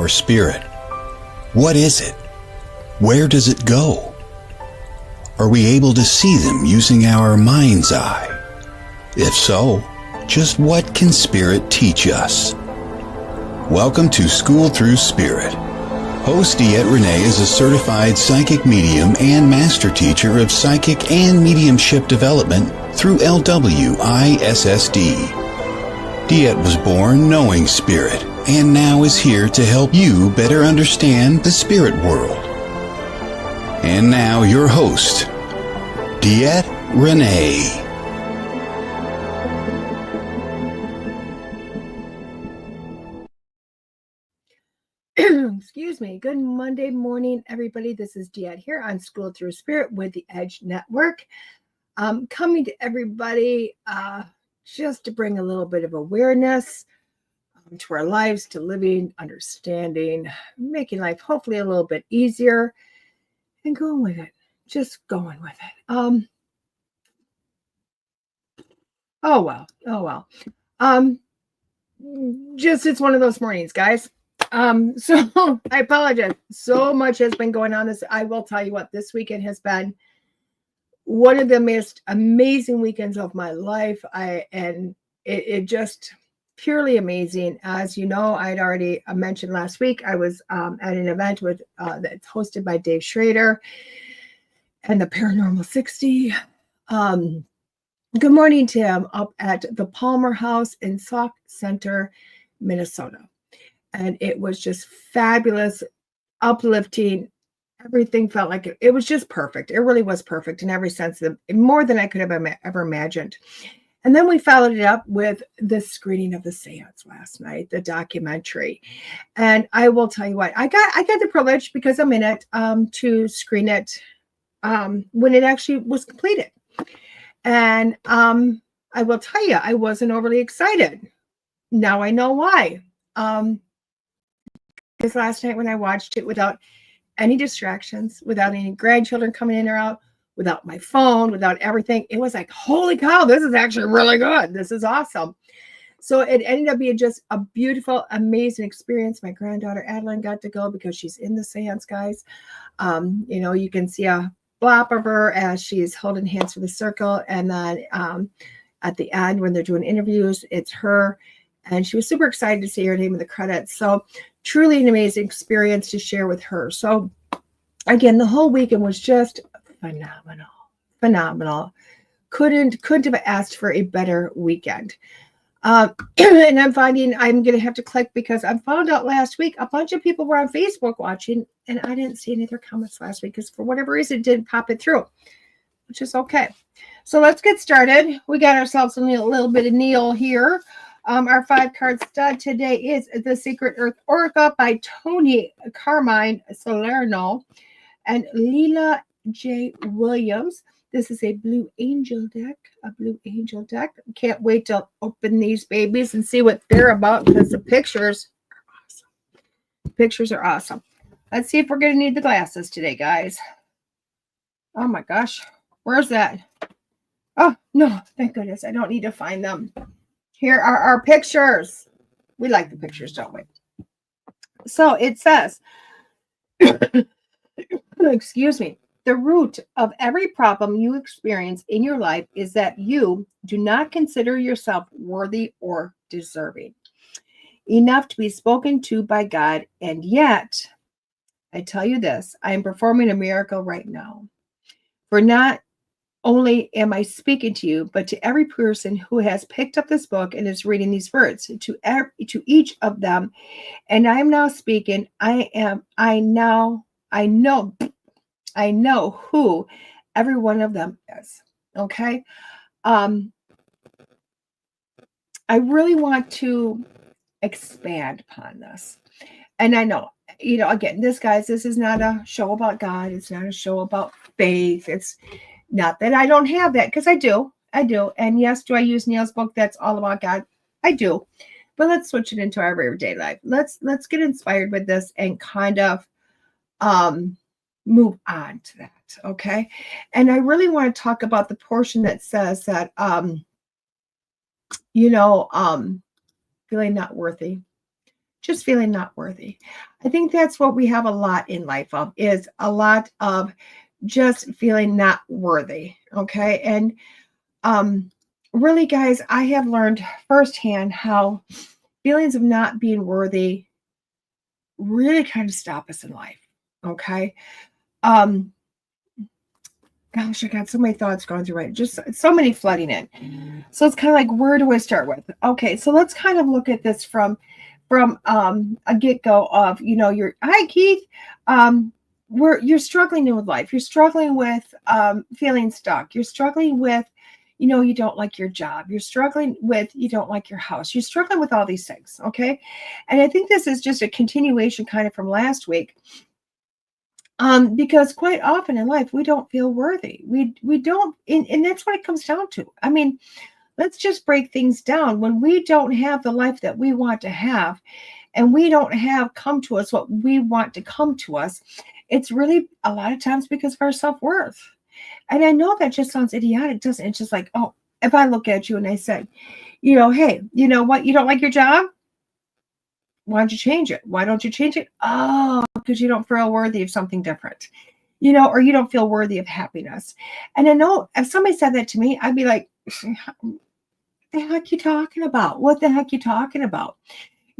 our spirit? What is it? Where does it go? Are we able to see them using our mind's eye? If so, just what can spirit teach us? Welcome to School Through Spirit. Host DeEtte Renee is a certified psychic medium and master teacher of psychic and mediumship development through LWISSD. DeEtte was born knowing spirit and now is here to help you better understand the spirit world. And now your host, DeEtte Renee. Excuse me. Good Monday morning, everybody. This is DeEtte here on School Through Spirit with the Edge Network. Coming to everybody just to bring a little bit of awareness to our lives, to living, understanding, making life hopefully a little bit easier, and going with it. Just going with it. Oh well. Just it's one of those mornings, guys. So I apologize. So much has been going on. I will tell you what, this weekend has been one of the most amazing weekends of my life. It just purely amazing. As you know, I'd already mentioned last week, I was at an event with that's hosted by Dave Schrader and the Paranormal 60. Good morning, Tim, up at the Palmer House in Sauk Center, Minnesota. And it was just fabulous, uplifting. Everything felt like it was just perfect. It really was perfect in every sense, more than I could have ever imagined. And then we followed it up with the screening of The Seance last night, the documentary. And I will tell you what, I got the privilege, because I'm in it, to screen it when it actually was completed. And I will tell you, I wasn't overly excited. Now I know why. Because last night when I watched it without any distractions, without any grandchildren coming in or out, without my phone, without everything, it was like, holy cow, this is actually really good. This is awesome. So it ended up being just a beautiful, amazing experience. My granddaughter Adeline got to go because she's in the seance, guys. You can see a blop of her as she's holding hands for the circle. And then at the end, when they're doing interviews, it's her. And she was super excited to see her name in the credits. So truly an amazing experience to share with her. So again, the whole weekend was just phenomenal. Couldn't have asked for a better weekend. And I'm finding I'm going to have to click, because I found out last week a bunch of people were on Facebook watching, and I didn't see any of their comments last week because for whatever reason it didn't pop it through, which is okay. So let's get started. We got ourselves a little bit of Neil here. Our 5-card stud today is The Secret Earth Oracle by Toni, Carmine, Salerno, and Leela J. Williams. This is a Blue Angel deck. Can't wait to open these babies and see what they're about, because the pictures are awesome. Pictures are awesome. Let's see if we're going to need the glasses today, guys. Oh my gosh. Where's that? Oh, no. Thank goodness. I don't need to find them. Here are our pictures. We like the pictures, don't we? So it says, excuse me, the root of every problem you experience in your life is that you do not consider yourself worthy or deserving enough to be spoken to by God. And yet, I tell you this, I am performing a miracle right now. For not only am I speaking to you, but to every person who has picked up this book and is reading these words, to each of them. And I am now speaking. I know who every one of them is. Okay. I really want to expand upon this. And I know, again, this is not a show about God. It's not a show about faith. It's not that I don't have that, because I do. And yes, do I use Neil's book that's all about God? I do. But let's switch it into our everyday life. Let's get inspired with this and kind of move on to that. Okay. And I really want to talk about the portion that says that feeling not worthy, just feeling not worthy. I think that's what we have a lot in life of, is a lot of just feeling not worthy. Okay. And really, guys, I have learned firsthand how feelings of not being worthy really kind of stop us in life. Okay. Um, Gosh, I got so many thoughts going through it. Just so many flooding in. So it's kind of like, where do I start with? Okay, so let's kind of look at this from a get-go of, you're, hi Keith. Where you're struggling with life. You're struggling with feeling stuck. You're struggling with, you don't like your job. You're struggling with, you don't like your house. You're struggling with all these things. Okay. And I think this is just a continuation kind of from last week. Because quite often in life, we don't feel worthy. We don't, and that's what it comes down to. I mean, let's just break things down. When we don't have the life that we want to have, and we don't have come to us what we want to come to us, it's really a lot of times because of our self-worth. And I know that just sounds idiotic, doesn't it? It's just like, oh, if I look at you and I said, hey, you know what? You don't like your job? Why don't you change it? Why don't you change it? Oh, because you don't feel worthy of something different, or you don't feel worthy of happiness. And I know if somebody said that to me, I'd be like, what the heck you talking about? What the heck you talking about?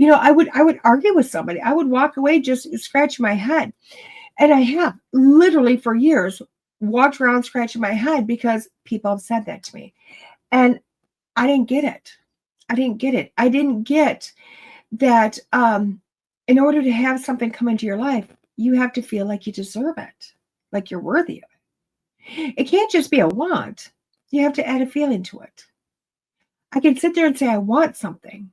I would argue with somebody. I would walk away just scratching my head. And I have literally for years walked around scratching my head because people have said that to me. And I didn't get it. I didn't get that in order to have something come into your life, you have to feel like you deserve it, like you're worthy of it. It can't just be a want. You have to add a feeling to it. I can sit there and say, I want something.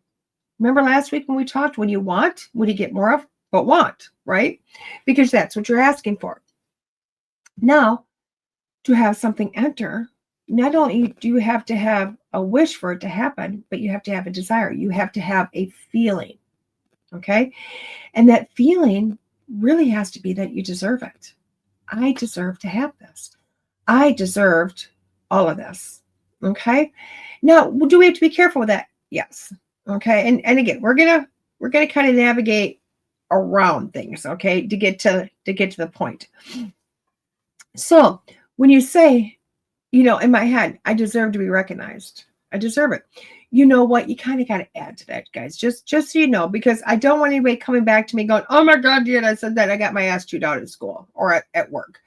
Remember last week when we talked, when you want, what do you get more of? But want, right? Because that's what you're asking for. Now, to have something enter, not only do you have to have a wish for it to happen, but you have to have a desire. You have to have a feeling. Okay. And that feeling really has to be that you deserve it. I deserve to have this. I deserved all of this. Okay. Now, do we have to be careful with that? Yes. Okay. And again, we're gonna kind of navigate around things, okay, to get to the point. So when you say, in my head, I deserve to be recognized. I deserve it. You know what? You kind of got to add to that, guys. Just so you know, because I don't want anybody coming back to me going, oh my God, DeEtte, I said that. I got my ass chewed out at school or at work.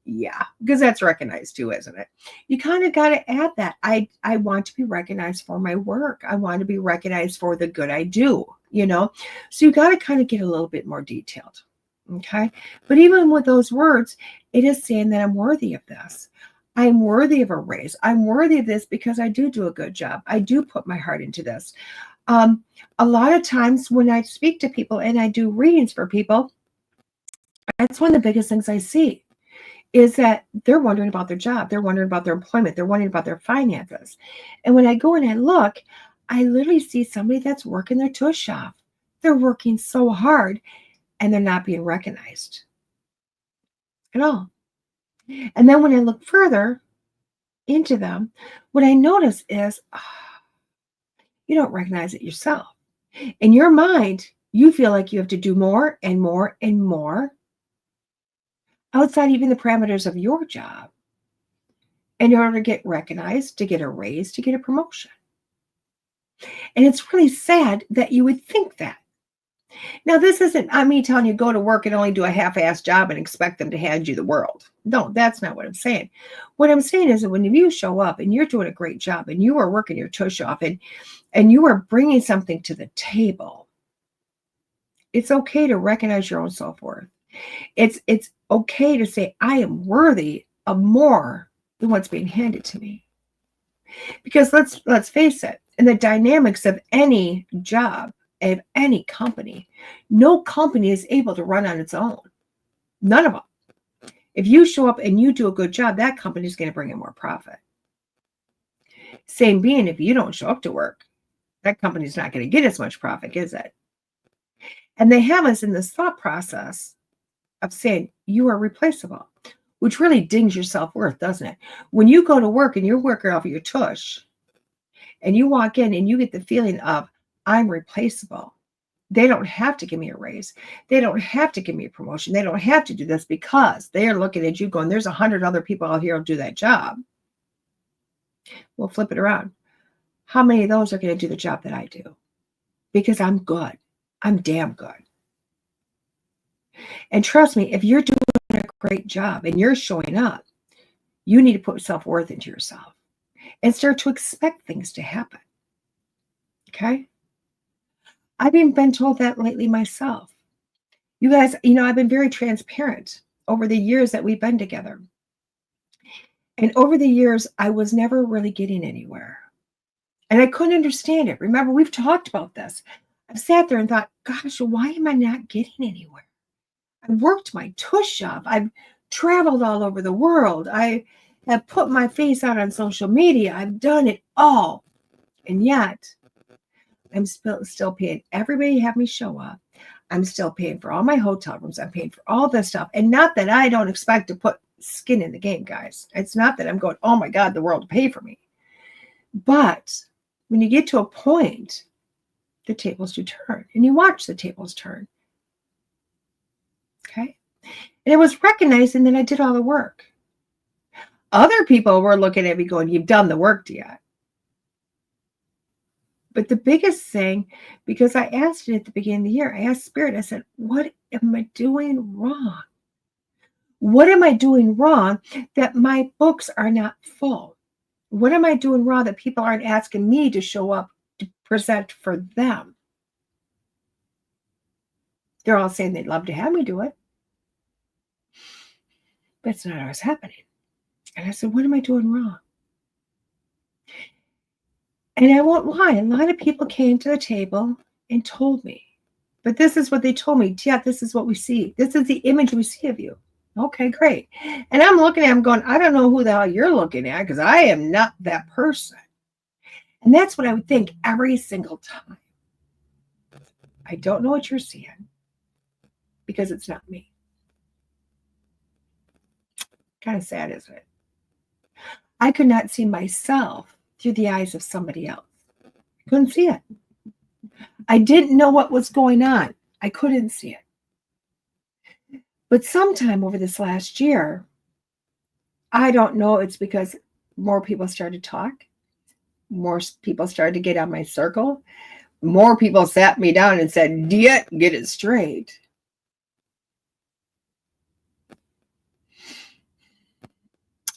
Yeah, because that's recognized too, isn't it? You kind of got to add that. I want to be recognized for my work. I want to be recognized for the good I do, So you got to kind of get a little bit more detailed. Okay. But even with those words, it is saying that I'm worthy of this. I'm worthy of a raise. I'm worthy of this because I do a good job. I do put my heart into this. A lot of times when I speak to people and I do readings for people, that's one of the biggest things I see is that they're wondering about their job. They're wondering about their employment. They're wondering about their finances. And when I go and I look, I literally see somebody that's working their tush off. They're working so hard and they're not being recognized at all. And then when I look further into them, what I notice is you don't recognize it yourself. In your mind, you feel like you have to do more and more and more outside even the parameters of your job in order to get recognized, to get a raise, to get a promotion. And it's really sad that you would think that. Now, this isn't me telling you go to work and only do a half-assed job and expect them to hand you the world. No, that's not what I'm saying. What I'm saying is that when you show up and you're doing a great job and you are working your tush off and you are bringing something to the table, it's okay to recognize your own self-worth. It's okay to say, I am worthy of more than what's being handed to me. Because let's face it, in the dynamics of any job, of any company, no company is able to run on its own. None of them. If you show up and you do a good job, that company is going to bring in more profit. Same being, if you don't show up to work, that company is not going to get as much profit, is it? And they have us in this thought process of saying you are replaceable, which really dings your self-worth, doesn't it? When you go to work and you're working off of your tush and you walk in and you get the feeling of I'm replaceable, They don't have to give me a raise. They don't have to give me a promotion. They don't have to do this because they are looking at you going, there's 100 other people out here who'll do that job. We'll flip it around. How many of those are going to do the job that I do? Because I'm good. I'm damn good. And trust me, if you're doing a great job and you're showing up, you need to put self-worth into yourself and start to expect things to happen. Okay? I've even been told that lately myself. You guys, I've been very transparent over the years that we've been together. And over the years, I was never really getting anywhere. And I couldn't understand it. Remember, we've talked about this. I've sat there and thought, gosh, why am I not getting anywhere? I've worked my tush off. I've traveled all over the world. I have put my face out on social media. I've done it all. And yet, I'm still paying everybody to have me show up. I'm still paying for all my hotel rooms. I'm paying for all this stuff. And not that I don't expect to put skin in the game, guys. It's not that I'm going, oh my God, the world will pay for me. But when you get to a point, the tables do turn. And you watch the tables turn. Okay? And it was recognizing that I did all the work. Other people were looking at me going, you've done the work, DeEtte. But the biggest thing, because I asked it at the beginning of the year, I asked Spirit, I said, what am I doing wrong? What am I doing wrong that my books are not full? What am I doing wrong that people aren't asking me to show up to present for them? They're all saying they'd love to have me do it. But it's not always happening. And I said, what am I doing wrong? And I won't lie, a lot of people came to the table and told me. But this is what they told me. Yeah, this is what we see. This is the image we see of you. Okay, great. And I'm looking at them going, I don't know who the hell you're looking at because I am not that person. And that's what I would think every single time. I don't know what you're seeing because it's not me. Kind of sad, isn't it? I could not see myself through the eyes of somebody else. I couldn't see it. I didn't know what was going on. I couldn't see it. But sometime over this last year, I don't know, it's because more people started to talk. More people started to get on my circle. More people sat me down and said, DeEtte, get it straight.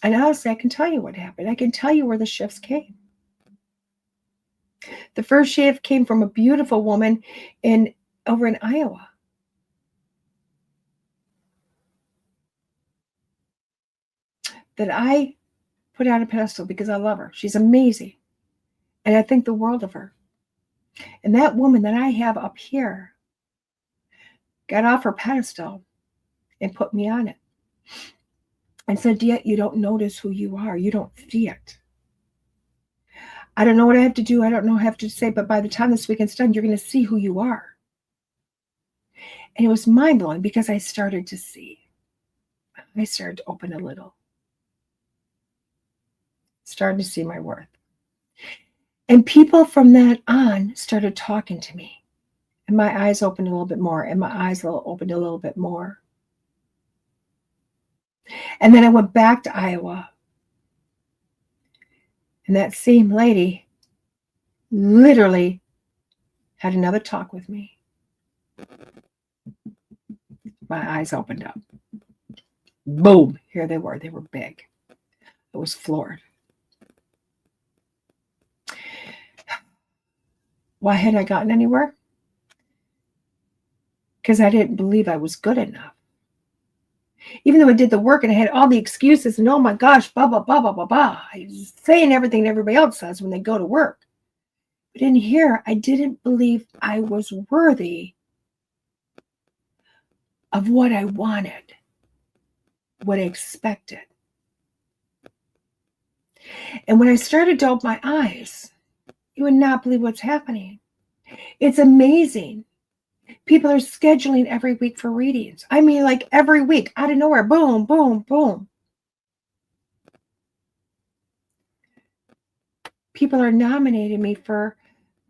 And honestly, I can tell you what happened. I can tell you where the shifts came. The first shift came from a beautiful woman over in Iowa. That I put on a pedestal because I love her. She's amazing. And I think the world of her. And that woman that I have up here got off her pedestal and put me on it. And said, DeEtte, you don't notice who you are. You don't see it. I don't know what I have to do. I don't know what I have to say. But by the time this weekend's done, you're going to see who you are. And it was mind-blowing because I started to see. I started to open a little. Started to see my worth. And people from that on started talking to me. And my eyes opened a little bit more. And my eyes opened a little bit more. And then I went back to Iowa. And that same lady literally had another talk with me. My eyes opened up. Boom. Here they were. They were big. I was floored. Why hadn't I gotten anywhere? Because I didn't believe I was good enough. Even though I did the work and I had all the excuses and oh my gosh, blah, blah, blah, blah, blah, blah. I was saying everything that everybody else says when they go to work. But in here, I didn't believe I was worthy of what I wanted, what I expected. And when I started to open my eyes, you would not believe what's happening. It's amazing. People are scheduling every week for readings. I mean, like every week, out of nowhere, boom, boom, boom. People are nominating me for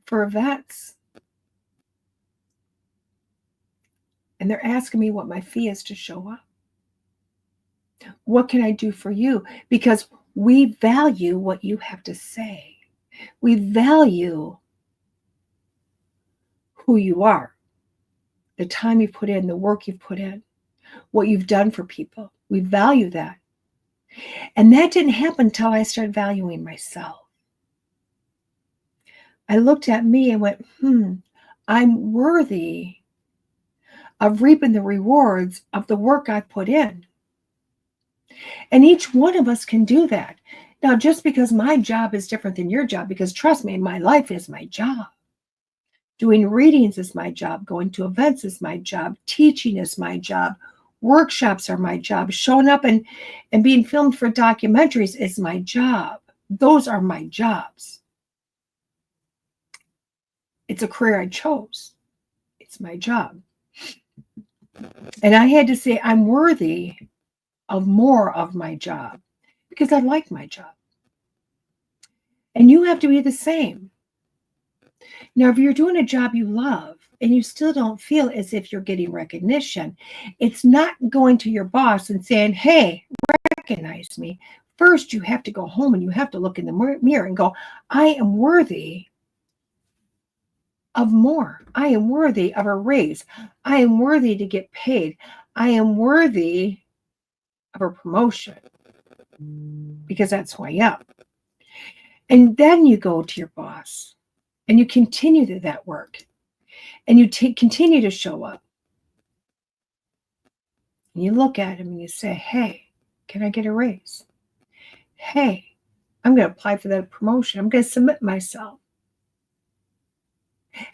events. And they're asking me what my fee is to show up. What can I do for you? Because we value what you have to say. We value who you are, the time you've put in, the work you've put in, what you've done for people. We value that. And that didn't happen until I started valuing myself. I looked at me and went, I'm worthy of reaping the rewards of the work I put in. And each one of us can do that. Now, just because my job is different than your job, because trust me, my life is my job. Doing readings is my job. Going to events is my job. Teaching is my job. Workshops are my job. Showing up and being filmed for documentaries is my job. Those are my jobs. It's a career I chose. It's my job. And I had to say, I'm worthy of more of my job because I like my job. And you have to be the same. Now, if you're doing a job you love and you still don't feel as if you're getting recognition, it's not going to your boss and saying, hey, recognize me. First, you have to go home and you have to look in the mirror and go, I am worthy of more. I am worthy of a raise. I am worthy to get paid. I am worthy of a promotion because that's who I am. And then you go to your boss and you continue that work and you continue to show up. And you look at him and you say, hey, can I get a raise? Hey, I'm going to apply for that promotion. I'm going to submit myself.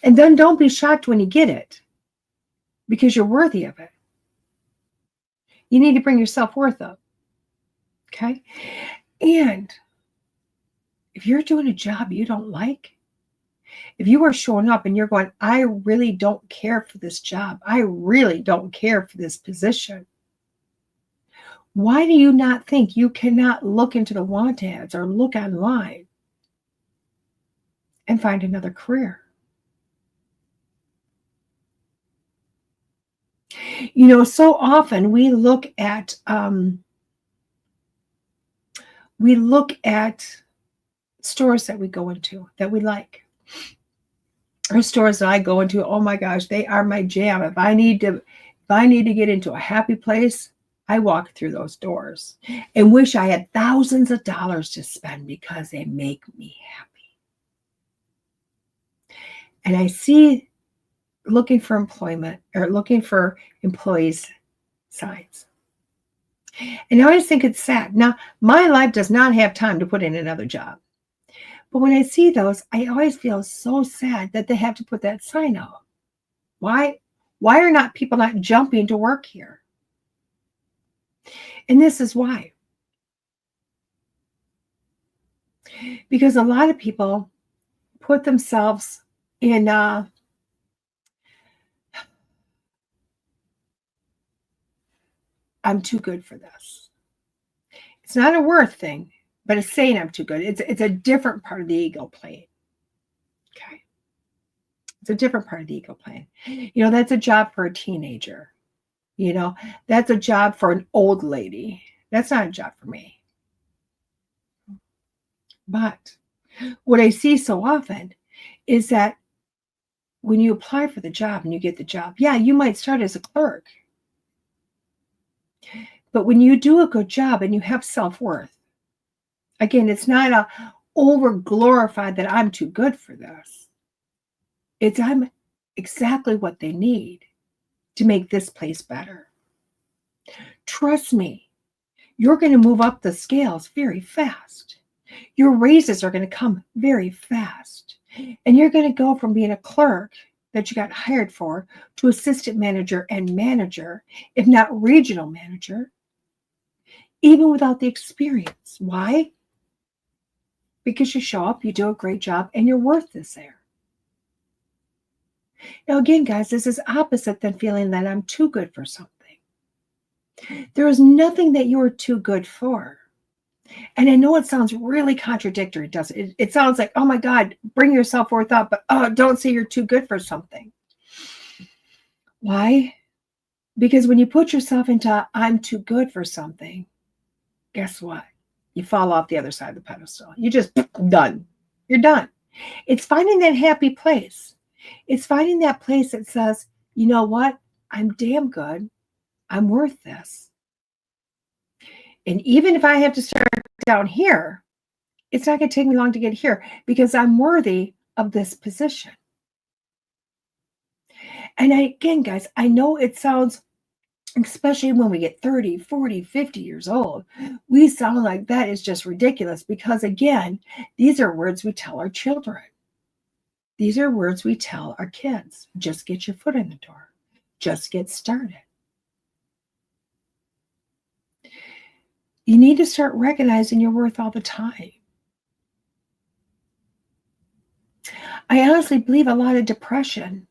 And then don't be shocked when you get it because you're worthy of it. You need to bring your self-worth up. Okay? And if you're doing a job you don't like, if you are showing up and you're going, I really don't care for this job. I really don't care for this position. Why do you not think you cannot look into the want ads or look online and find another career? You know, so often we look at stores that we go into that we like, or stores that I go into. Oh my gosh, they are my jam. If I need to get into a happy place, I walk through those doors and wish I had thousands of dollars to spend because they make me happy. And I see looking for employment or looking for employees signs. And I always think it's sad. Now, my life does not have time to put in another job. But when I see those, I always feel so sad that they have to put that sign out. Why are not people not jumping to work here? And this is why. Because a lot of people put themselves in I'm too good for this. It's not a worth thing, but it's saying I'm too good. It's a different part of the ego plane. Okay. It's a different part of the ego plane. You know, that's a job for a teenager. You know, that's a job for an old lady. That's not a job for me. But what I see so often is that when you apply for the job and you get the job, yeah, you might start as a clerk. But when you do a good job and you have self-worth, again, it's not over glorified that I'm too good for this. It's I'm exactly what they need to make this place better. Trust me, you're going to move up the scales very fast. Your raises are going to come very fast. And you're going to go from being a clerk that you got hired for to assistant manager and manager, if not regional manager, even without the experience. Why? Because you show up, you do a great job, and your worth is there. Now, again, guys, this is opposite than feeling that I'm too good for something. There is nothing that you're too good for. And I know it sounds really contradictory, doesn't it? It sounds like, oh my God, bring your self-worth up, but don't say you're too good for something. Why? Because when you put yourself into I'm too good for something, guess what? You fall off the other side of the pedestal. You just done. You're done. It's finding that happy place. It's finding that place that says, you know what? I'm damn good. I'm worth this. And even if I have to start down here, it's not going to take me long to get here because I'm worthy of this position. And again, guys, I know it sounds, especially when we get 30, 40, 50 years old, we sound like that is just ridiculous because, again, these are words we tell our children. These are words we tell our kids. Just get your foot in the door. Just get started. You need to start recognizing your worth all the time. I honestly believe a lot of depression,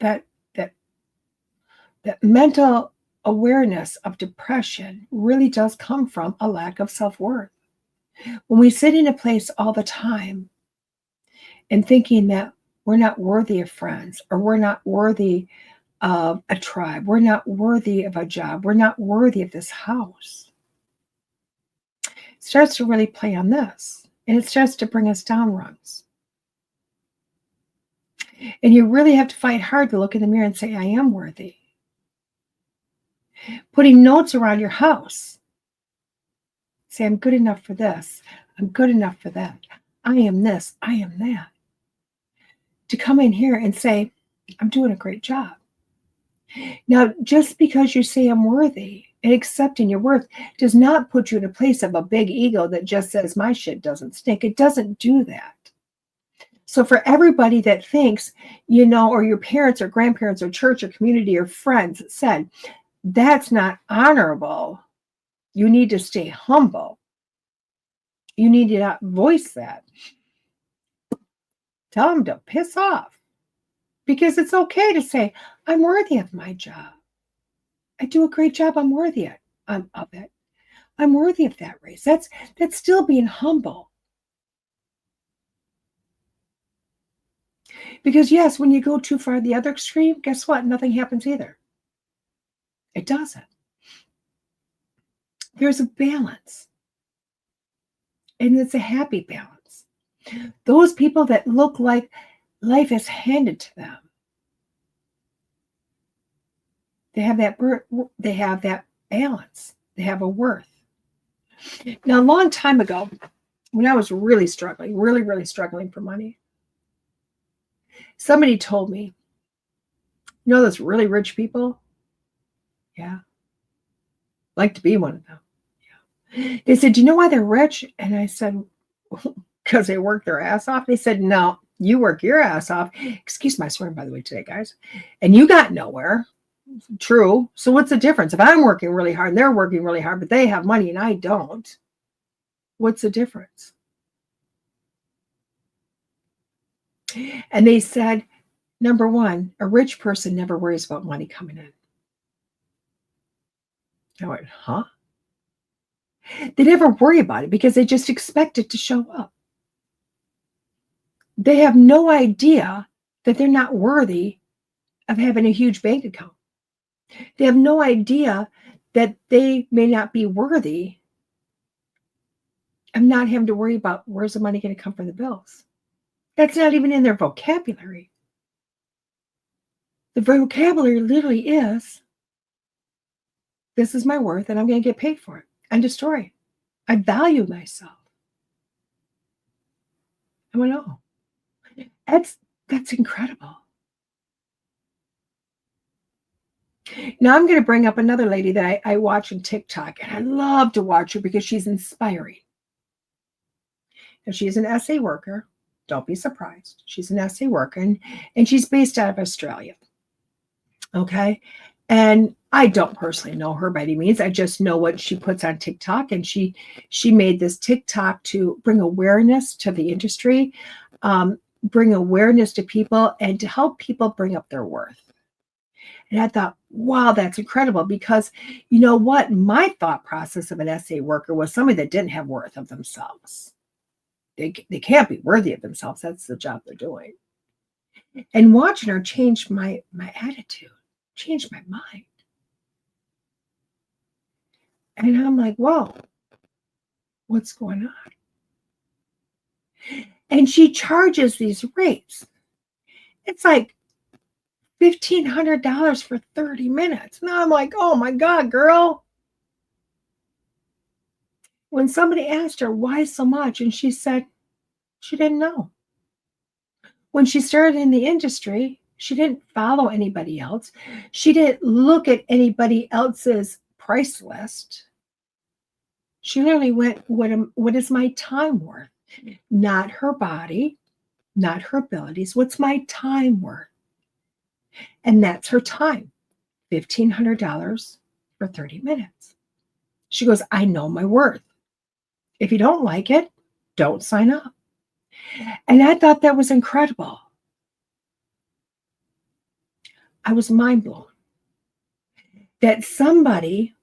that mental awareness of depression really does come from a lack of self-worth. When we sit in a place all the time and thinking that we're not worthy of friends, or we're not worthy of a tribe, we're not worthy of a job, we're not worthy of this house, it starts to really play on this, and it starts to bring us down rungs. And you really have to fight hard to look in the mirror and say, I am worthy. Putting notes around your house. Say, I'm good enough for this. I'm good enough for that. I am this. I am that. To come in here and say, I'm doing a great job. Now, just because you say I'm worthy and accepting your worth does not put you in a place of a big ego that just says my shit doesn't stink. It doesn't do that. So for everybody that thinks, or your parents or grandparents or church or community or friends said, that's not honorable, you need to stay humble. You need to not voice that. Tell them to piss off. Because it's okay to say, I'm worthy of my job. I do a great job. I'm worthy of it. I'm worthy of that raise. That's still being humble. Because yes, when you go too far the other extreme, guess what? Nothing happens either. It doesn't. There's a balance. And it's a happy balance. Those people that look like life is handed to them, they have that balance. They have a worth. Now, a long time ago, when I was really struggling, really struggling for money, somebody told me, those really rich people? Yeah. Like to be one of them. Yeah. They said, do you know why they're rich? And I said, because they work their ass off. They said, no, you work your ass off. Excuse my swearing, by the way, today, guys. And you got nowhere. True. So what's the difference? If I'm working really hard and they're working really hard, but they have money and I don't, what's the difference? And they said, number one, a rich person never worries about money coming in. I went, huh? They never worry about it because they just expect it to show up. They have no idea that they're not worthy of having a huge bank account. They have no idea that they may not be worthy of not having to worry about where's the money going to come from the bills. That's not even in their vocabulary. The vocabulary literally is, this is my worth and I'm going to get paid for it. End of story. I value myself. I went, oh, that's incredible. Now I'm going to bring up another lady that I watch on TikTok, and I love to watch her because she's inspiring. And she's an essay worker. Don't be surprised. She's an essay worker, and she's based out of Australia. Okay. And I don't personally know her by any means. I just know what she puts on TikTok, and she made this TikTok to bring awareness to the industry, bring awareness to people, and to help people bring up their worth. And I thought, wow, that's incredible, because you know what? My thought process of an essay worker was somebody that didn't have worth of themselves. They can't be worthy of themselves. That's the job they're doing. And watching her changed my attitude. changed my mind. And I'm like, whoa, what's going on? And she charges these rates. It's like $1,500 for 30 minutes. Now I'm like, oh my God, girl. When somebody asked her why so much, and she said she didn't know. When she started in the industry, she didn't follow anybody else. She didn't look at anybody else's price list. She literally went, what is my time worth? Not her body, not her abilities. What's my time worth? And that's her time, $1,500 for 30 minutes. She goes, I know my worth. If you don't like it, don't sign up. And I thought that was incredible. I was mind blown that somebody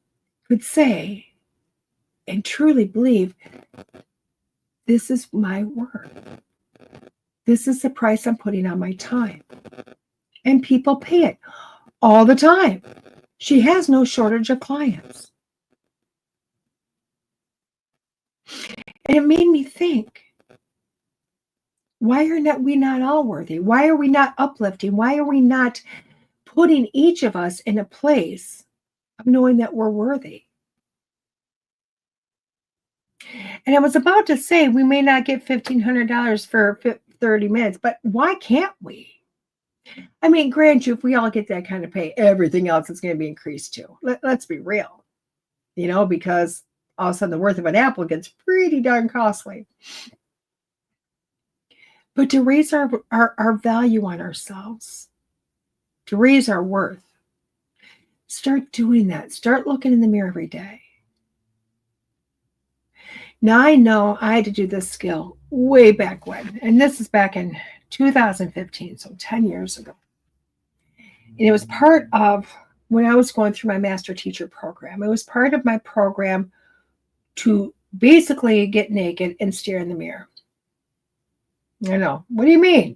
could say and truly believe, this is my worth. This is the price I'm putting on my time. And people pay it all the time. She has no shortage of clients. And it made me think, why are we not all worthy? Why are we not uplifting? Why are we not putting each of us in a place of knowing that we're worthy? And I was about to say, we may not get $1,500 for 30 minutes, but why can't we? I mean, grant you, if we all get that kind of pay, everything else is going to be increased too. Let's be real, because all of a sudden the worth of an apple gets pretty darn costly. But to raise our value on ourselves, to raise our worth, start doing that. Start looking in the mirror every day. Now, I know I had to do this skill way back when, and this is back in 2015, so 10 years ago. And it was part of when I was going through my master teacher program. It was part of my program to basically get naked and stare in the mirror. I know. What do you mean?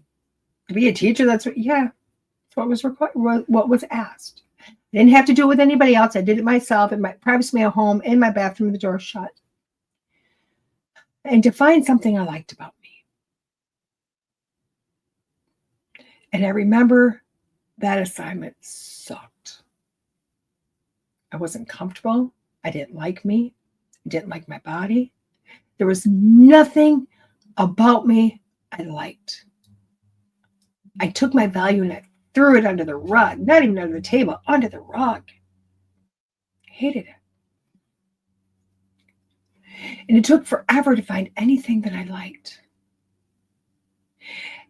To be a teacher? That's what was required, what was asked. I didn't have to do it with anybody else. I did it myself in my privacy of my home, in my bathroom, the door shut. And to find something I liked about me. And I remember that assignment sucked. I wasn't comfortable. I didn't like me. I didn't like my body. There was nothing about me I liked. I took my value and I threw it under the rug, not even under the table, under the rug. I hated it. And it took forever to find anything that I liked.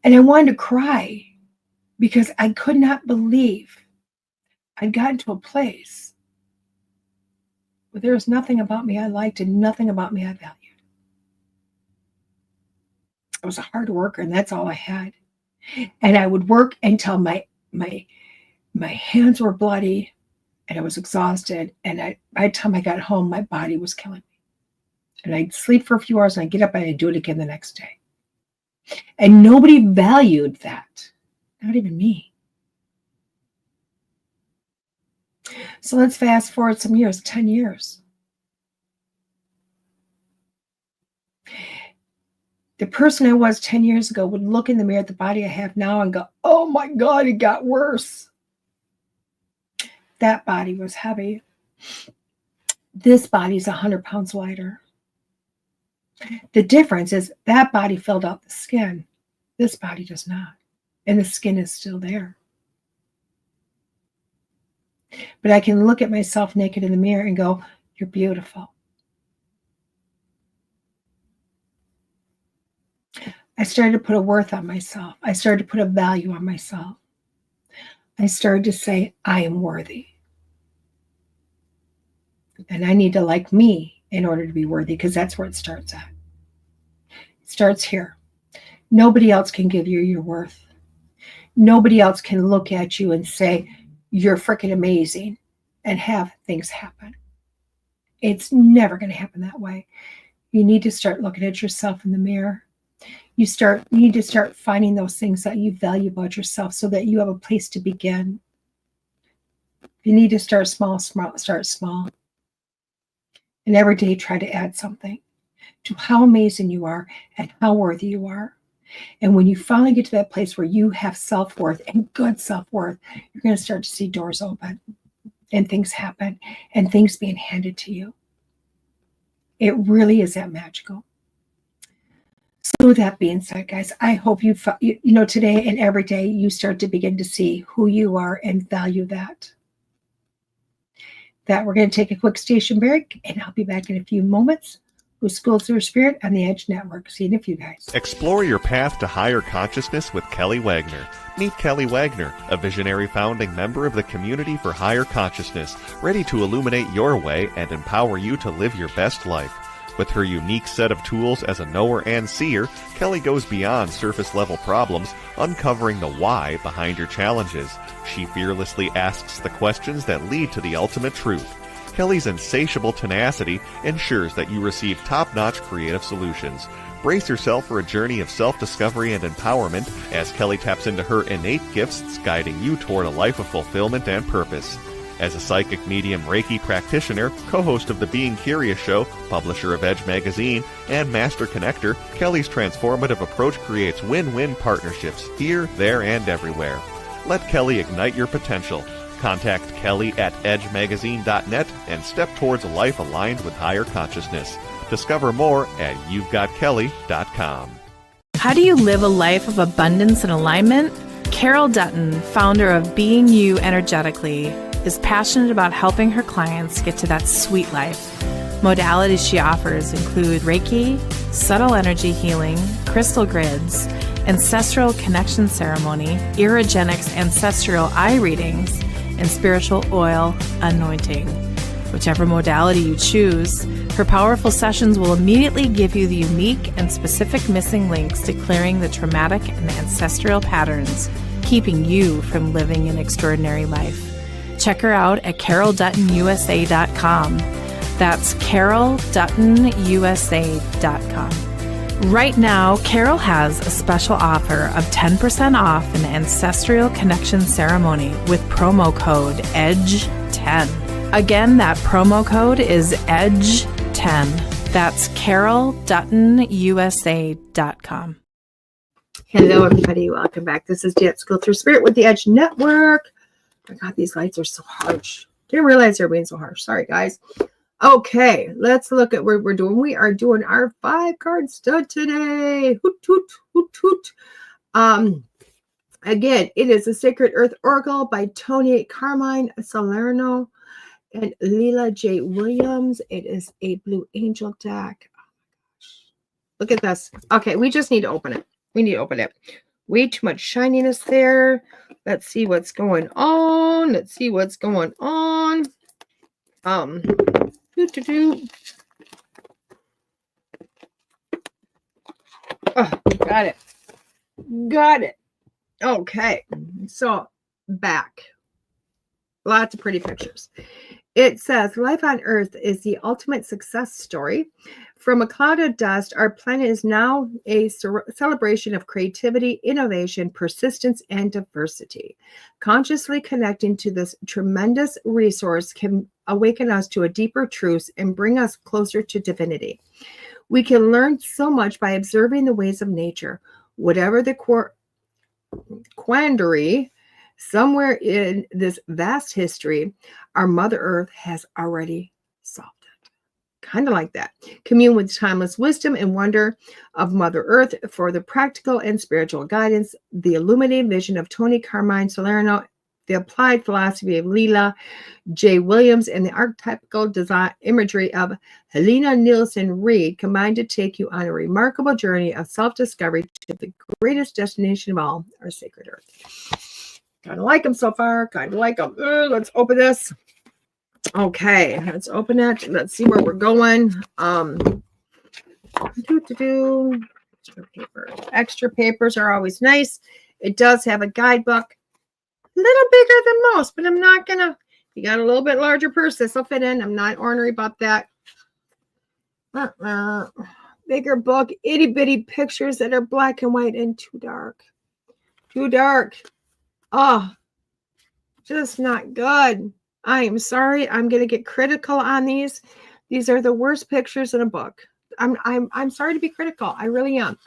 And I wanted to cry because I could not believe I'd gotten to a place where there was nothing about me I liked and nothing about me I valued. I was a hard worker, and that's all I had. And I would work until my hands were bloody and I was exhausted. And by the time I got home, my body was killing me. And I'd sleep for a few hours and I'd get up and I'd do it again the next day. And nobody valued that. Not even me. So let's fast forward some years, 10 years. The person I was 10 years ago would look in the mirror at the body I have now and go, oh my God, it got worse. That body was heavy. This body's 100 pounds lighter. The difference is that body filled out the skin. This body does not. And the skin is still there. But I can look at myself naked in the mirror and go, you're beautiful. I started to put a worth on myself. I started to put a value on myself. I started to say, I am worthy. And I need to like me in order to be worthy, because that's where it starts at. It starts here. Nobody else can give you your worth. Nobody else can look at you and say, you're freaking amazing, and have things happen. It's never going to happen that way. You need to start looking at yourself in the mirror. You need to start finding those things that you value about yourself so that you have a place to begin. You need to start small, start small. And every day try to add something to how amazing you are and how worthy you are. And when you finally get to that place where you have self-worth and good self-worth, you're going to start to see doors open and things happen and things being handed to you. It really is that magical. So that being said, guys, I hope you know, today and every day you start to begin to see who you are and value that. We're going to take a quick station break, and I'll be back in a few moments with School Through Spirit on the Edge Network. See you in a few, guys. Explore your path to higher consciousness with Kelly Wagner. Meet Kelly Wagner, a visionary founding member of the Community for Higher Consciousness, ready to illuminate your way and empower you to live your best life. With her unique set of tools as a knower and seer, Kelly goes beyond surface-level problems, uncovering the why behind your challenges. She fearlessly asks the questions that lead to the ultimate truth. Kelly's insatiable tenacity ensures that you receive top-notch creative solutions. Brace yourself for a journey of self-discovery and empowerment as Kelly taps into her innate gifts, guiding you toward a life of fulfillment and purpose. As a psychic medium Reiki practitioner, co-host of The Being Curious Show, publisher of Edge Magazine, and master connector, Kelly's transformative approach creates win-win partnerships here, there, and everywhere. Let Kelly ignite your potential. Contact Kelly at edgemagazine.net and step towards a life aligned with higher consciousness. Discover more at you'vegotkelly.com. How do you live a life of abundance and alignment? Carol Dutton, founder of Being You Energetically, is passionate about helping her clients get to that sweet life. Modalities she offers include Reiki, subtle energy healing, crystal grids, ancestral connection ceremony, Irogenics ancestral eye readings, and spiritual oil anointing. Whichever modality you choose, her powerful sessions will immediately give you the unique and specific missing links to clearing the traumatic and ancestral patterns, keeping you from living an extraordinary life. Check her out at carolduttonusa.com. That's carolduttonusa.com. Right now, Carol has a special offer of 10% off an ancestral connection ceremony with promo code EDGE10. Again, that promo code is EDGE10. That's carolduttonusa.com. Hello, everybody. Welcome back. This is DeEtte School Through Spirit with the Edge Network. Oh my God, these lights are so harsh. Didn't realize they're being so harsh. Sorry, guys. Okay, let's look at what we're doing. We are doing our 5-card stud today. Hoot, hoot, hoot, hoot. Again, it is a Sacred Earth Oracle by Toni, Carmine, Salerno, and Leela J. Williams. It is a Blue Angel deck. Oh my gosh. Look at this. Okay, we just need to open it. We need to open it. Way too much shininess there. Let's see what's going on. Let's see what's going on. Oh, got it. Got it. Okay. So back. Lots of pretty pictures. It says, life on Earth is the ultimate success story. From a cloud of dust, our planet is now a celebration of creativity, innovation, persistence, and diversity. Consciously connecting to this tremendous resource can awaken us to a deeper truth and bring us closer to divinity. We can learn so much by observing the ways of nature. Whatever the quandary, somewhere in this vast history, our Mother Earth has already solved it. Kind of like that. Commune with timeless wisdom and wonder of Mother Earth for the practical and spiritual guidance, the illuminating vision of Toni, Carmine, Salerno, the applied philosophy of Leela J. Williams, and the archetypical design imagery of Helena Nielsen Reed combined to take you on a remarkable journey of self-discovery to the greatest destination of all, our sacred Earth. Kind of like them so far. Kind of like them. Let's open this. Okay, let's open it. Let's see where we're going. Extra papers are always nice. It does have a guidebook. A little bigger than most, but I'm not gonna. You got a little bit larger purse. This will fit in. I'm not ornery about that. Bigger book. Itty bitty pictures that are black and white and too dark. Too dark. Oh, just not good. I am sorry. I'm going to get critical on these. These are the worst pictures in a book. I'm sorry to be critical. I really am.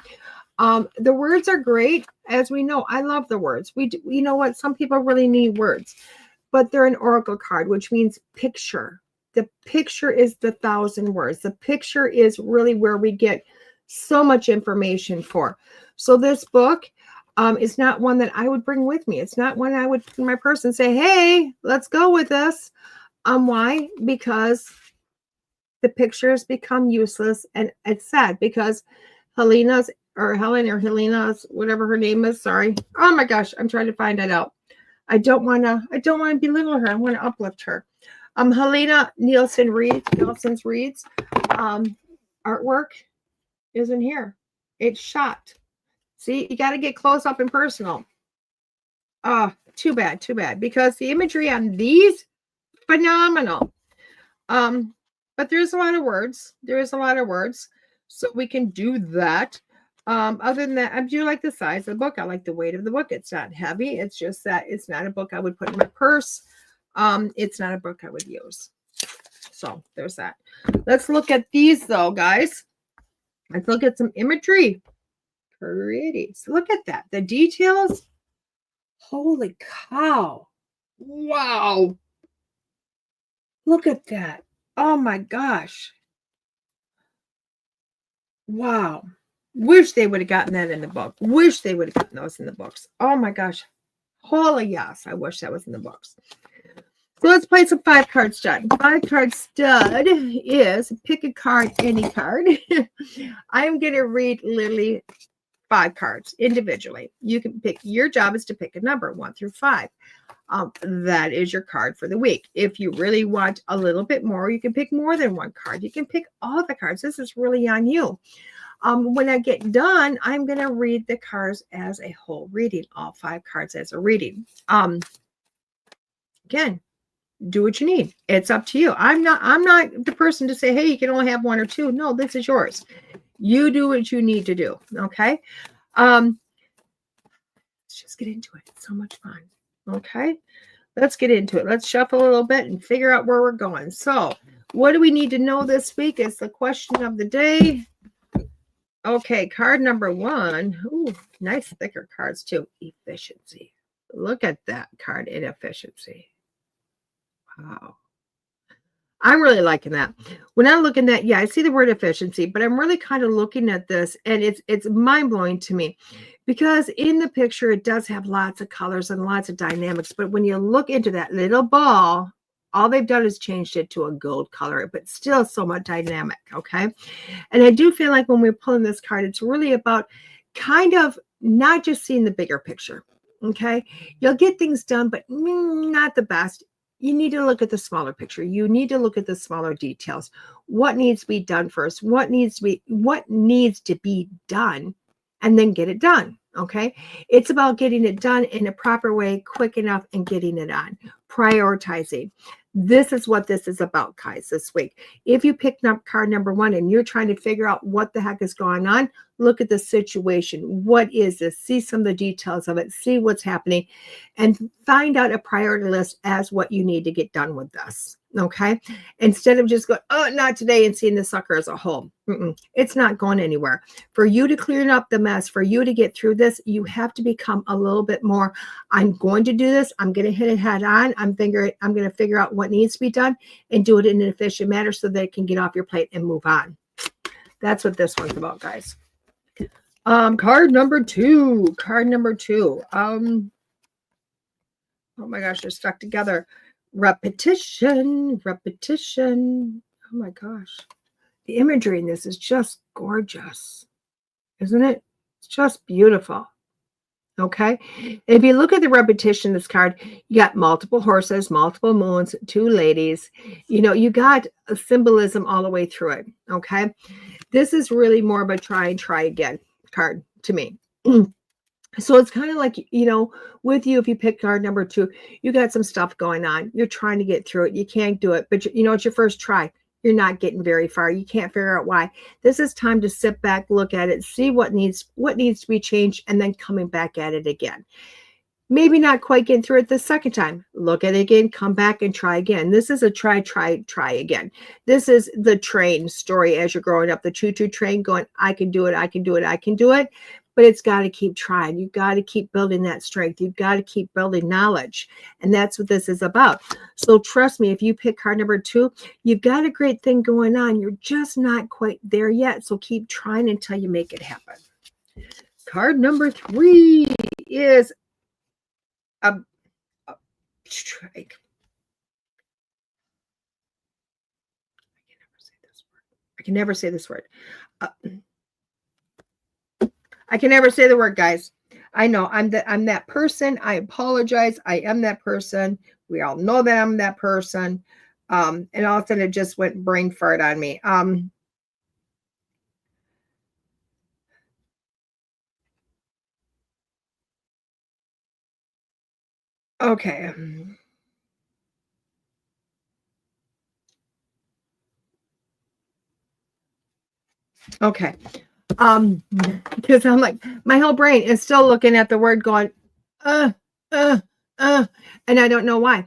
The words are great. As we know, I love the words. You know what? Some people really need words, but they're an oracle card, which means picture. The picture is the 1,000 words. The picture is really where we get so much information for. So this book is not one that I would bring with me. It's not one I would put in my purse and say, hey, let's go with this. Why? Because the pictures become useless, and it's sad because Helena's, whatever her name is, sorry. Oh my gosh, I'm trying to find that out. I don't want to belittle her. I want to uplift her. Helena Nielsen's Reads artwork isn't here. It's shot. See, you got to get close up and personal. Too bad, because the imagery on these, phenomenal. But there's a lot of words. So we can do that. Other than that, I do like the size of the book. I like the weight of the book. It's not heavy. It's just that it's not a book I would put in my purse. It's not a book I would use. So there's that. Let's look at these though, guys. Let's look at some imagery. Pretty. So look at that. The details. Holy cow. Wow. Look at that. Oh my gosh. Wow. Wish they would have gotten that in the book. Wish they would have gotten those in the books. Oh my gosh. Holy yes. I wish that was in the books. So let's play some 5-card stud. 5-card stud is pick a card, any card. I'm going to read literally 5 cards individually. You can pick, your job is to pick a number 1 through 5. That is your card for the week. If you really want a little bit more, you can pick more than 1 card. You can pick all the cards. This is really on you. When I get done, I'm going to read the cards as a whole reading, all 5 cards as a reading. Again, do what you need. It's up to you. I'm not the person to say, hey, you can only have 1 or 2. No, this is yours. You do what you need to do. Okay. Let's just get into it. It's so much fun. Okay. Let's get into it. Let's shuffle a little bit and figure out where we're going. So what do we need to know this week is the question of the day. Okay. Card number 1. Ooh, nice thicker cards too. Efficiency. Look at that card, inefficiency. Wow. I'm really liking that. When I'm looking at, I see the word efficiency, but I'm really kind of looking at this, and it's mind-blowing to me because in the picture, it does have lots of colors and lots of dynamics. But when you look into that little ball, all they've done is changed it to a gold color, but still so much dynamic. Okay. And I do feel like when we're pulling this card, it's really about kind of not just seeing the bigger picture. Okay. You'll get things done, but not the best. You need to look at the smaller picture. You need to look at the smaller details. What needs to be done first? What needs to be done, and then get it done. Okay. It's about getting it done in a proper way, quick enough, and getting it on. Prioritizing. This is what this is about, guys, this week. If you picked up card number 1 and you're trying to figure out what the heck is going on, look at the situation. What is this? See some of the details of it. See what's happening and find out a priority list as what you need to get done with this. Okay. Instead of just going, oh, not today, and seeing the sucker as a whole. It's not going anywhere. For you to clear up the mess, for you to get through this, you have to become a little bit more, I'm going to do this. I'm going to hit it head on. I'm going to figure out what needs to be done and do it in an efficient manner so that it can get off your plate and move on. That's what this one's about, guys. Card number 2. Oh my gosh, they're stuck together. Repetition. Oh my gosh. The imagery in this is just gorgeous. Isn't it? It's just beautiful. Okay. If you look at the repetition of this card, you got multiple horses, multiple moons, 2 ladies. You got a symbolism all the way through it. Okay. This is really more of a try again card to me. So it's kind of like, with you, if you pick card number 2, you got some stuff going on. You're trying to get through it. You can't do it, but it's your first try. You're not getting very far. You can't figure out why. This is time to sit back, look at it, see what needs to be changed, and then coming back at it again. Maybe not quite getting through it the second time. Look at it again, come back and try again. This is a try again. This is the train story as you're growing up, the choo-choo train going, I can do it, I can do it, I can do it. But it's got to keep trying. You've got to keep building that strength. You've got to keep building knowledge. And that's what this is about. So trust me, if you pick card number 2, you've got a great thing going on. You're just not quite there yet. So keep trying until you make it happen. Card number 3 is a strike. I can never say this word. I can never say the word, guys. I know I'm that person. I apologize. I am that person. We all know that I'm that person. And all of a sudden it just went brain fart on me. Okay. Okay. Because I'm like, my whole brain is still looking at the word going, and I don't know why.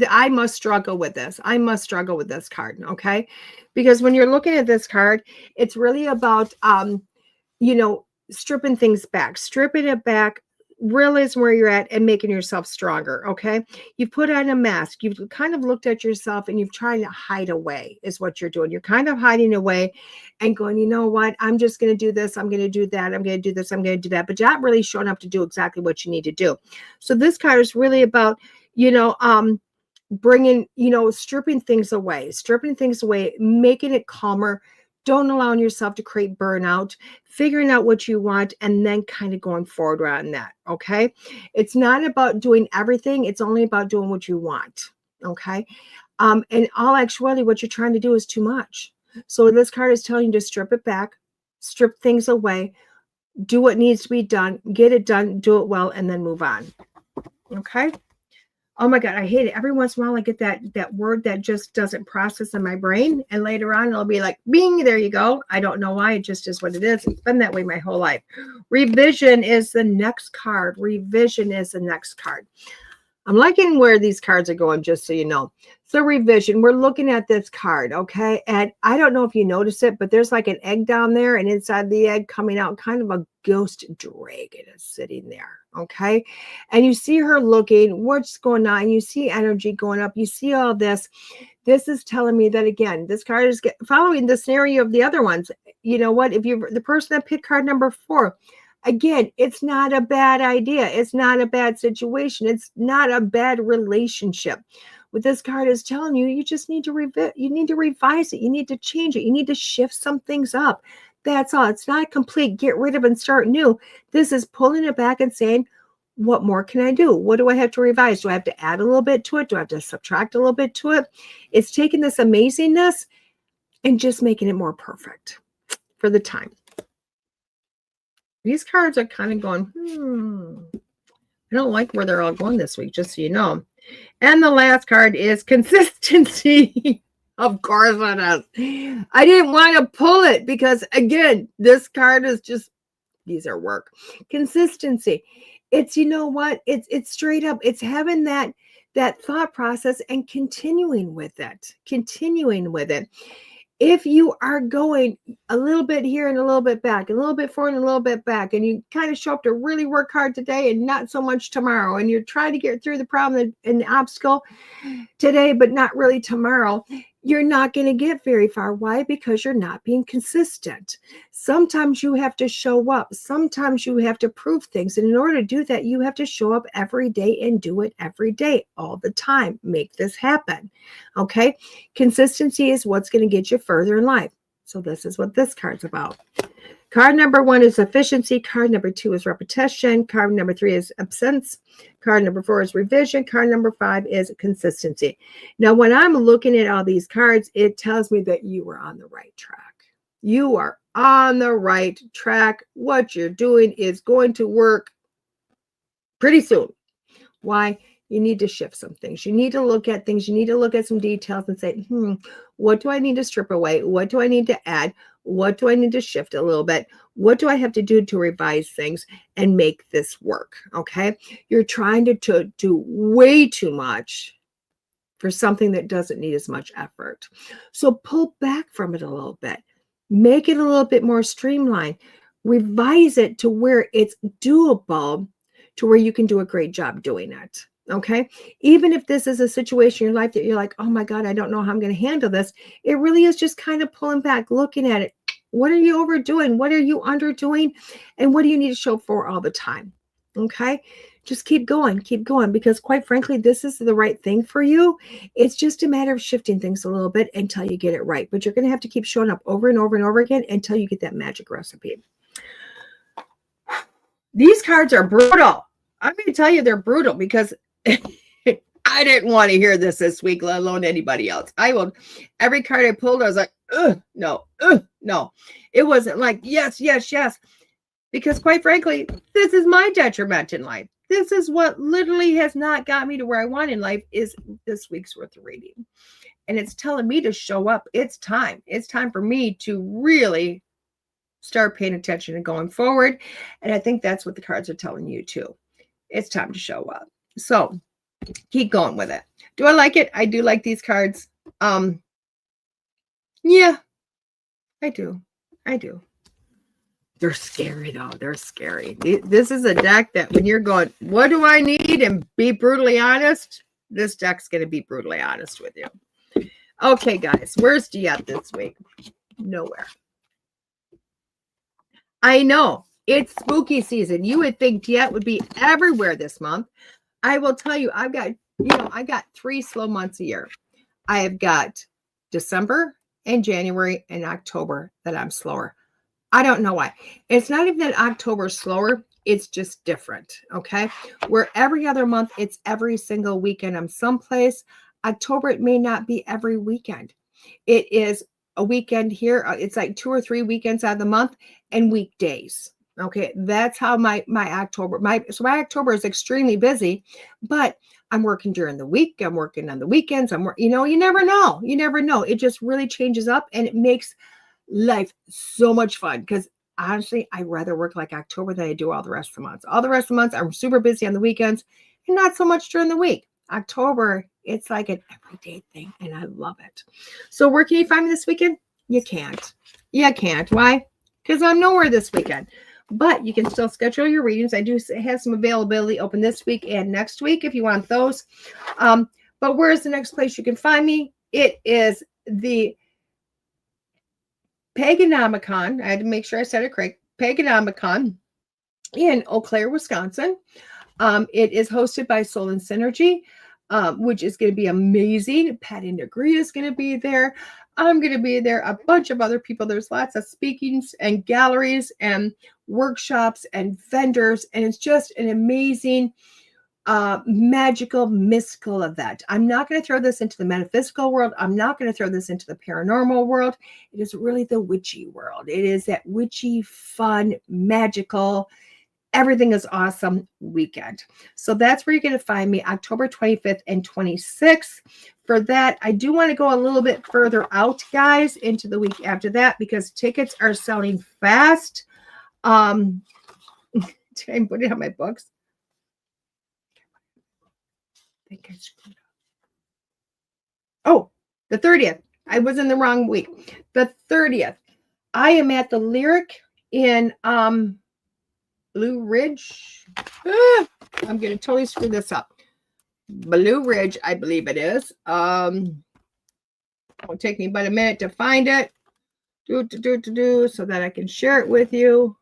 I must struggle with this. I must struggle with this card, okay? Because when you're looking at this card, it's really about, stripping things back, stripping it back, realize where you're at and making yourself stronger, okay? You've put on a mask. You've kind of looked at yourself and you've tried to hide away is what you're doing. You're kind of hiding away and going, you know what? I'm just going to do this. I'm going to do that. I'm going to do this. I'm going to do that. But you're not really showing up to do exactly what you need to do. So this card is really about, bringing, stripping things away, making it calmer. Don't allow yourself to create burnout, figuring out what you want, and then kind of going forward on that, okay? It's not about doing everything. It's only about doing what you want, okay? In all actuality, what you're trying to do is too much. So this card is telling you to strip it back, strip things away, do what needs to be done, get it done, do it well, and then move on, okay? Oh my God, I hate it. Every once in a while I get that word that just doesn't process in my brain. And later on it'll be like, bing, there you go. I don't know why. It just is what it is. It's been that way my whole life. Revision is the next card. Revision is the next card. I'm liking where these cards are going, just so you know. So revision, we're looking at this card, okay? And I don't know if you notice it, but there's like an egg down there, and inside the egg coming out, kind of a ghost dragon is sitting there, okay? And you see her looking, what's going on? You see energy going up. You see all this. This is telling me that, again, this card is following the scenario of the other ones. You know what? If you're the person that picked card number 4, again, it's not a bad idea. It's not a bad situation. It's not a bad relationship. What this card is telling you, you just need to revise it. You need to change it. You need to shift some things up. That's all. It's not a complete get rid of and start new. This is pulling it back and saying, what more can I do? What do I have to revise? Do I have to add a little bit to it? Do I have to subtract a little bit to it? It's taking this amazingness and just making it more perfect for the time. These cards are kind of going, I don't like where they're all going this week, just so you know. And the last card is consistency. Of course it is. I didn't want to pull it because, again, this card is just, these are work. Consistency. It's, you know what? It's straight up. It's having that thought process and continuing with it. If you are going a little bit here and a little bit back, a little bit forward and a little bit back, and you kind of show up to really work hard today and not so much tomorrow, and you're trying to get through the problem and the obstacle today, but not really tomorrow, you're not going to get very far. Why? Because you're not being consistent. Sometimes you have to show up. Sometimes you have to prove things. And in order to do that, you have to show up every day and do it every day, all the time. Make this happen. Okay? Consistency is what's going to get you further in life. So this is what this card's about. Card number 1 is efficiency. Card number 2 is repetition. Card number 3 is absence. Card number 4 is revision. Card number 5 is consistency. Now, when I'm looking at all these cards, it tells me that you are on the right track. You are on the right track. What you're doing is going to work pretty soon. Why? You need to shift some things. You need to look at things. You need to look at some details and say, what do I need to strip away? What do I need to add? What do I need to shift a little bit? What do I have to do to revise things and make this work? Okay. You're trying to do way too much for something that doesn't need as much effort. So pull back from it a little bit. Make it a little bit more streamlined. Revise it to where it's doable, to where you can do a great job doing it. Okay. Even if this is a situation in your life that you're like, oh my God, I don't know how I'm going to handle this. It really is just kind of pulling back, looking at it. What are you overdoing? What are you underdoing? And what do you need to show for all the time? Okay. Just keep going, because quite frankly, this is the right thing for you. It's just a matter of shifting things a little bit until you get it right. But you're going to have to keep showing up over and over and over again until you get that magic recipe. These cards are brutal. I'm going to tell you they're brutal because I didn't want to hear this week, let alone anybody else. Every card I pulled, I was like, no. It wasn't like, yes. Because quite frankly, this is my detriment in life. This is what literally has not got me to where I want in life, is this week's worth of reading. And it's telling me to show up. It's time. It's time for me to really start paying attention and going forward. And I think that's what the cards are telling you too. It's time to show up. So keep going with it. Do I like it? I do like these cards. Yeah, I do. They're scary though. They're scary. This is a deck that when you're going, what do I need? And be brutally honest, this deck's going to be brutally honest with you. Okay, guys, where's DeEtte this week? Nowhere. I know it's spooky season. You would think DeEtte would be everywhere this month. I will tell you, I got 3 slow months a year. I have got December and January and October that I'm slower. I don't know why. It's not even that October is slower. It's just different. Okay. Where every other month, it's every single weekend I'm someplace. October, it may not be every weekend. It is a weekend here. It's like 2 or 3 weekends out of the month and weekdays. Okay. That's how my October, my October is extremely busy, but I'm working during the week. I'm working on the weekends. You never know. It just really changes up and it makes life so much fun, because honestly, I'd rather work like October than I do all the rest of the months. All the rest of the months, I'm super busy on the weekends and not so much during the week. October, it's like an everyday thing, and I love it. So where can you find me this weekend? You can't. Why? Because I'm nowhere this weekend. But you can still schedule your readings. I do have some availability open this week and next week if you want those. But where's the next place you can find me? It is the Paganomicon. I had to make sure I said it correct. Paganomicon in Eau Claire, Wisconsin. It is hosted by Soul and Synergy, which is going to be amazing. Patty Negree is going to be there. I'm going to be there. A bunch of other people. There's lots of speakings and galleries and workshops and vendors. And it's just an amazing magical, mystical event. I'm not going to throw this into the metaphysical world. I'm not going to throw this into the paranormal world. It is really the witchy world. It is that witchy, fun, magical, everything is awesome weekend. So that's where you're going to find me October 25th and 26th. For that, I do want to go a little bit further out, guys, into the week after that, because tickets are selling fast. Did I put it on my books? I think I screwed up. Oh, the 30th. I was in the wrong week. The 30th. I am at the Lyric in Blue Ridge. I'm going to totally screw this up. Blue Ridge, I believe it is. It'll take me about a minute to find it. So that I can share it with you.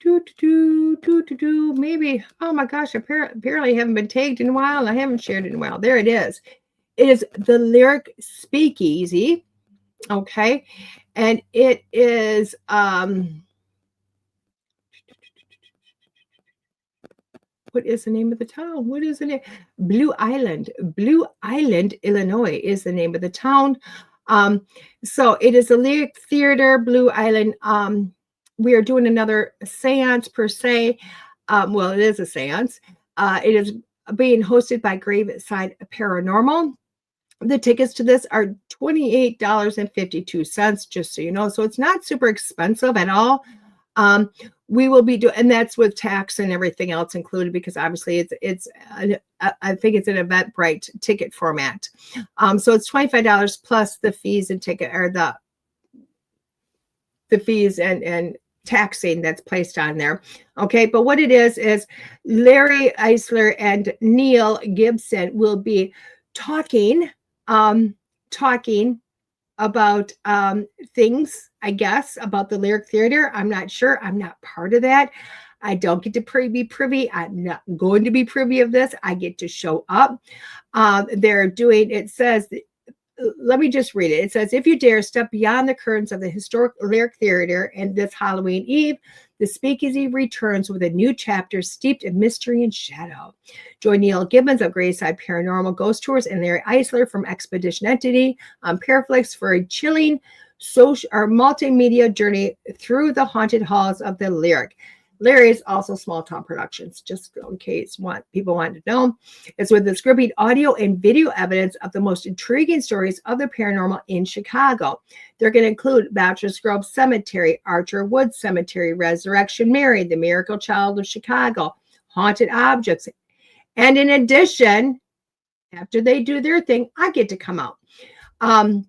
Maybe. Oh my gosh, apparently I haven't been tagged in a while. I haven't shared it in a while. There it is. It is the Lyric Speakeasy. Okay. And it is what is the name of the town? What is the name? Blue Island. Blue Island, Illinois is the name of the town. So it is a Lyric Theater, Blue Island. We are doing another seance per se. Well, it is a seance. It is being hosted by Graveside Paranormal. The tickets to this are $28.52, just so you know. So it's not super expensive at all. We will be doing, and that's with tax and everything else included, because obviously I think it's an Eventbrite ticket format. So it's $25 plus the fees and ticket, or the fees and taxing that's placed on there. Okay, but what it is Larry Eisler and Neil Gibson will be talking about things, I guess, about the Lyric Theater. I'm not sure. I'm not part of that. I don't get to be privy. I'm not going to be privy of this. I get to show up. They're doing, it says, let me just read it. It says, if you dare step beyond the curtains of the historic Lyric Theater, and this Halloween Eve, the Speakeasy returns with a new chapter steeped in mystery and shadow. Join Neil Gibbons of Grayside Paranormal Ghost Tours and Larry Eisler from Expedition Entity on Paraflix for a chilling social or multimedia journey through the haunted halls of the Lyric. Larry is also Small Town Productions, just in case people want to know. It's with this gripping audio and video evidence of the most intriguing stories of the paranormal in Chicago. They're going to include Bachelor's Grove Cemetery, Archer Woods Cemetery, Resurrection Mary, the Miracle Child of Chicago, Haunted Objects. And in addition, after they do their thing, I get to come out. And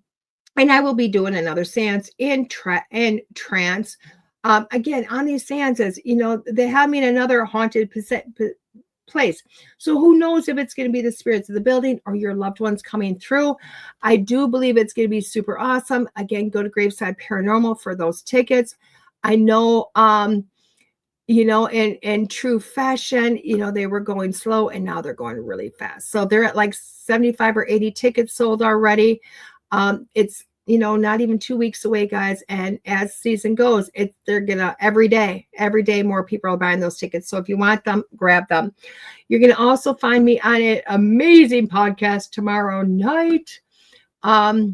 I will be doing another seance in trance. Again, on these seances, they have me in another haunted place. So who knows if it's going to be the spirits of the building or your loved ones coming through. I do believe it's going to be super awesome. Again, go to Graveside Paranormal for those tickets. I know, in true fashion, they were going slow and now they're going really fast. So they're at like 75 or 80 tickets sold already. It's not even 2 weeks away, guys. And as season goes, they're gonna every day more people are buying those tickets. So if you want them, grab them. You're gonna also find me on an amazing podcast tomorrow night. I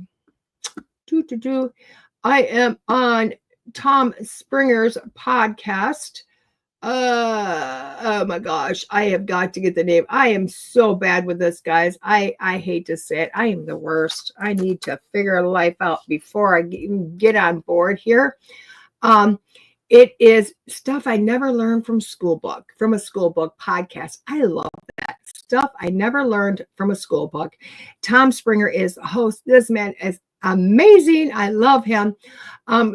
am on Tom Springer's podcast. Oh my gosh, I have got to get the name. I am so bad with this, guys. I hate to say it. I am the worst. I need to figure life out before I get on board here. It is Stuff I Never Learned from a school book podcast. I love that. Stuff I Never Learned from a School Book. Tom Springer is the host. This man is amazing. I love him.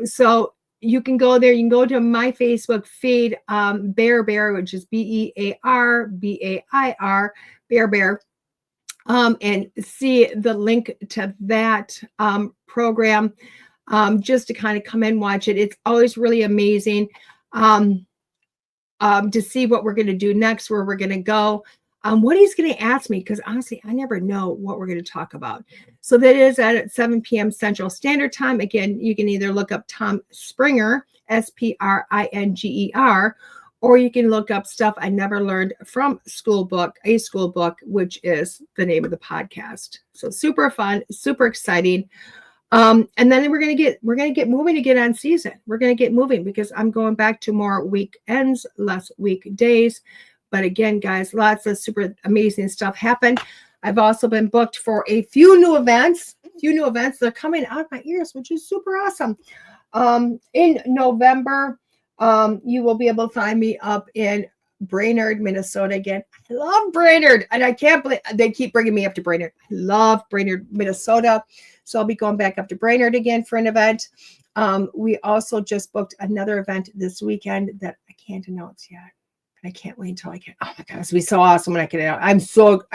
So you can go there. You can go to my Facebook feed, Bear, which is BEAR, Bear, and see the link to that program, just to kind of come and watch it. It's always really amazing to see what we're going to do next, where we're going to go. What he's going to ask me, because honestly, I never know what we're going to talk about. So that is at 7 p.m. Central Standard Time. Again, you can either look up Tom Springer, SPRINGER, or you can look up Stuff I Never Learned from a School Book, which is the name of the podcast. So super fun, super exciting. And then we're going to get moving again on season. We're going to get moving because I'm going back to more weekends, less weekdays. But again, guys, lots of super amazing stuff happened. I've also been booked for a few new events. They're coming out of my ears, which is super awesome. In November, you will be able to find me up in Brainerd, Minnesota again. I love Brainerd, and I can't believe they keep bringing me up to Brainerd. I love Brainerd, Minnesota. So I'll be going back up to Brainerd again for an event. We also just booked another event this weekend that I can't announce yet. I can't wait until I can. Oh my God, it's gonna be so awesome when I get it out. I'm stoked.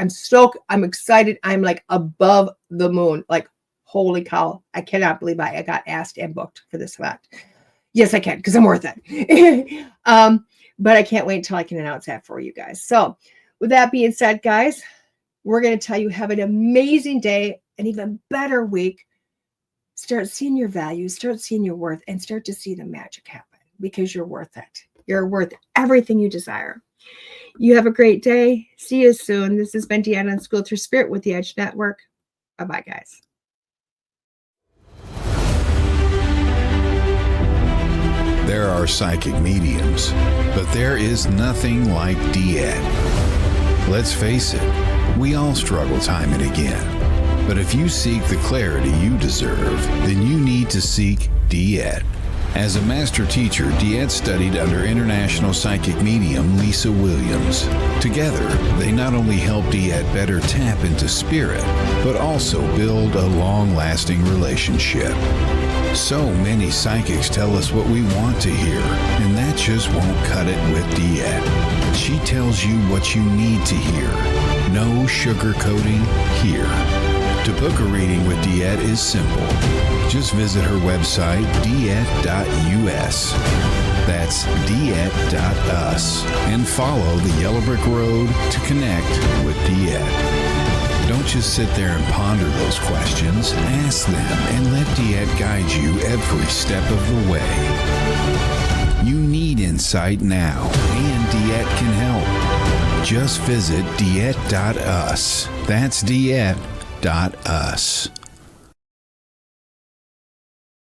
I'm excited. I'm like above the moon. Like, holy cow. I cannot believe I got asked and booked for this event. Yes, I can, because I'm worth it. But I can't wait until I can announce that for you guys. So with that being said, guys, we're going to tell you have an amazing day, an even better week. Start seeing your value, start seeing your worth, and start to see the magic happen, because you're worth it. You're worth everything you desire. You have a great day. See you soon. This has been DeEtte on School Through Spirit with the Edge Network. Bye-bye, guys. There are psychic mediums, but there is nothing like DeEtte. Let's face it, we all struggle time and again. But if you seek the clarity you deserve, then you need to seek DeEtte. As a master teacher, DeEtte studied under international psychic medium Lisa Williams. Together, they not only help DeEtte better tap into spirit, but also build a long-lasting relationship. So many psychics tell us what we want to hear, and that just won't cut it with DeEtte. She tells you what you need to hear. No sugarcoating here. To book a reading with DeEtte is simple. Just visit her website, DeEtte.us. That's DeEtte.us. And follow the Yellow Brick Road to connect with DeEtte. Don't just sit there and ponder those questions. Ask them and let DeEtte guide you every step of the way. You need insight now, and DeEtte can help. Just visit DeEtte.us. That's DeEtte.us.